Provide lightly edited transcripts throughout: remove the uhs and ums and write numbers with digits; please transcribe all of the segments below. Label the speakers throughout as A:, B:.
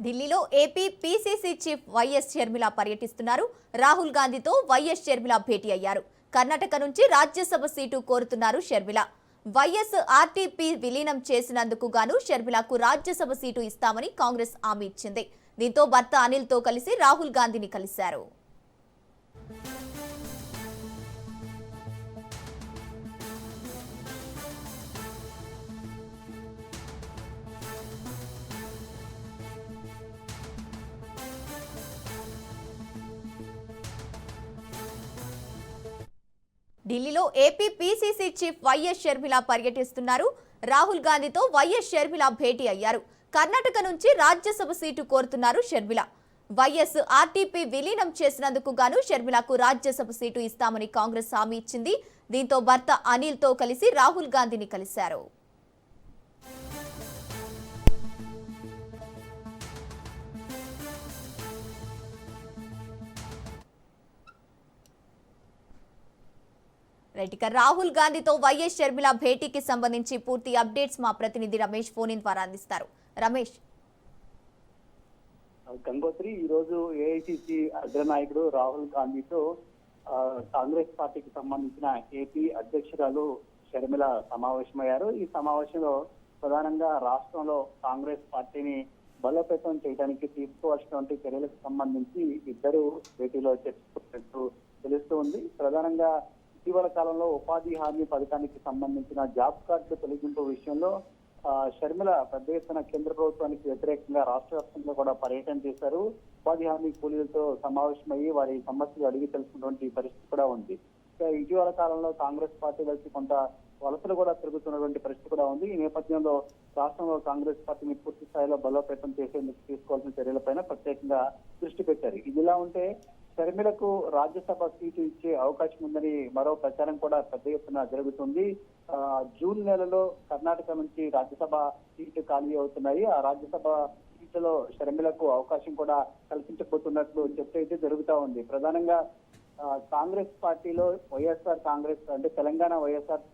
A: ఢిల్లీలో AP PCC chief YS Sharmila పర్యటిస్తున్నారు. రాహుల్ గాంధీతో వైఎస్ షర్మిల భేటీ అయ్యారు. కర్ణాటక నుంచి రాజ్యసభ సీటు కోరుతున్నారు షర్మిల. వైఎస్ ఆర్టీపీ విలీనం చేసినందుకు గాను షర్మిలకు రాజ్యసభ సీటు ఇస్తామని కాంగ్రెస్ హామీ ఇచ్చింది. దీంతో భర్త అనిల్తో కలిసి రాహుల్ గాంధీని కలిశారు. ఢిల్లీలో AP PCC chief YS Sharmila పర్యటిస్తున్నారు. రాహుల్ గాంధీతో వైఎస్ షర్మిల భేటీ అయ్యారు. కర్ణాటక నుంచి రాజ్యసభ సీటు కోరుతున్నారు షర్మిల. వైఎస్ ఆర్టీపీ విలీనం చేసినందుకు గాను షర్మిలకు రాజ్యసభ సీటు ఇస్తామని కాంగ్రెస్ హామీ ఇచ్చింది. దీంతో భర్త అనిల్తో కలిసి రాహుల్ గాంధీని కలిశారు. రైట్, ఇక రాహుల్ గాంధీతో వైఎస్ షర్మిల భేటీకి సంబంధించి పూర్తి అప్డేట్స్ మా ప్రతినిధి రమేష్ ఫోన్ ఇన్ ద్వారా అందిస్తారు. రమేష్.
B: గంగోత్రి ఈ రోజు ఏఐసిసి అగ్రనాయకుడు రాహుల్ గాంధీతో కాంగ్రెస్ పార్టీకి సంబంధించిన ఏపీ అధ్యక్షురాలు షర్మిల సమావేశమయ్యారు. ఈ సమావేశంలో ప్రధానంగా రాష్ట్రంలో కాంగ్రెస్ పార్టీని బలోపేతం చేయడానికి తీసుకోవాల్సినటువంటి చర్యలకు సంబంధించి ఇద్దరు భేటీలో చర్చించుకున్నట్టు తెలుస్తూ ఉంది. ప్రధానంగా ఇటీవల కాలంలో ఉపాధి హామీ పథకానికి సంబంధించిన జాబ్ కార్డు తొలగింపు విషయంలో షర్మిల పెద్ద ఎత్తున కేంద్ర ప్రభుత్వానికి వ్యతిరేకంగా రాష్ట్ర వ్యాప్తంగా కూడా పర్యటన చేశారు. ఉపాధి హామీ కూలీలతో సమావేశమయ్యి వారి సమస్యలు అడిగి తెలుసుకున్నటువంటి పరిస్థితి కూడా ఉంది. ఇటీవల కాలంలో కాంగ్రెస్ పార్టీ కలిసి కొంత వలసలు కూడా తిరుగుతున్నటువంటి పరిస్థితి కూడా ఉంది. ఈ నేపథ్యంలో రాష్ట్రంలో కాంగ్రెస్ పార్టీని పూర్తి స్థాయిలో బలోపేతం చేసేందుకు తీసుకోవాల్సిన చర్యలపైన ప్రత్యేకంగా దృష్టి పెట్టారు. ఇదిలా ఉంటే షర్మిలకు రాజ్యసభ సీటు ఇచ్చే అవకాశం ఉందని మరో ప్రచారం కూడా పెద్ద ఎత్తున జరుగుతుంది. జూన్ నెలలో కర్ణాటక నుంచి రాజ్యసభ సీటు ఖాళీ అవుతున్నాయి. ఆ రాజ్యసభ సీటులో షర్మిలకు అవకాశం కూడా కల్పించబోతున్నట్లు చర్చ అయితే జరుగుతూ ఉంది. ప్రధానంగా కాంగ్రెస్ పార్టీలో వైఎస్ఆర్ కాంగ్రెస్ అంటే తెలంగాణ వైఎస్ఆర్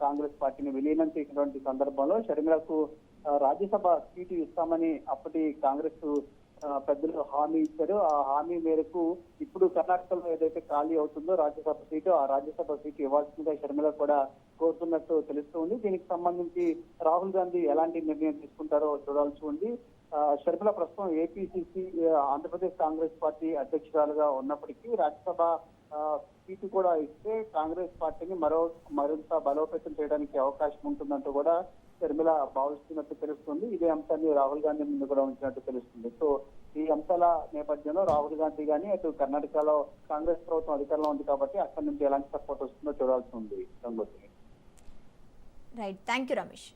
B: కాంగ్రెస్ పార్టీని విలీనం చేసినటువంటి సందర్భంలో షర్మిలకు రాజ్యసభ సీటు ఇస్తామని అప్పటి కాంగ్రెస్ పెద్దలు హామీ ఇచ్చారు. ఆ హామీ మేరకు ఇప్పుడు కర్ణాటకలో ఏదైతే ఖాళీ అవుతుందో రాజ్యసభ సీటు, ఆ రాజ్యసభ సీటు ఇవ్వాల్సిందిగా షర్మిల కూడా కోరుతున్నట్టు తెలుస్తుంది. దీనికి సంబంధించి రాహుల్ గాంధీ ఎలాంటి నిర్ణయం తీసుకుంటారో చూడాల్సి ఉంది. షర్మిల ప్రస్తుతం ఏపీసీసీ ఆంధ్రప్రదేశ్ కాంగ్రెస్ పార్టీ అధ్యక్షురాలుగా ఉన్నప్పటికీ రాజ్యసభ సీటు కూడా ఇస్తే కాంగ్రెస్ పార్టీని మరింత బలోపేతం చేయడానికి అవకాశం ఉంటుందంటూ కూడా షర్మిల భావిస్తున్నట్టు తెలుస్తుంది. ఇదే అంశాన్ని రాహుల్ గాంధీ ముందు కూడా ఉంచినట్టు తెలుస్తుంది. సో ఈ అంశాల నేపథ్యంలో రాహుల్ గాంధీ గానీ అటు కర్ణాటకలో కాంగ్రెస్ ప్రభుత్వం అధికారంలో ఉంది కాబట్టి అక్కడి నుంచి ఎలాంటి సపోర్ట్ వస్తుందో చూడాల్సి ఉంది.
A: Right, thank you Ramesh.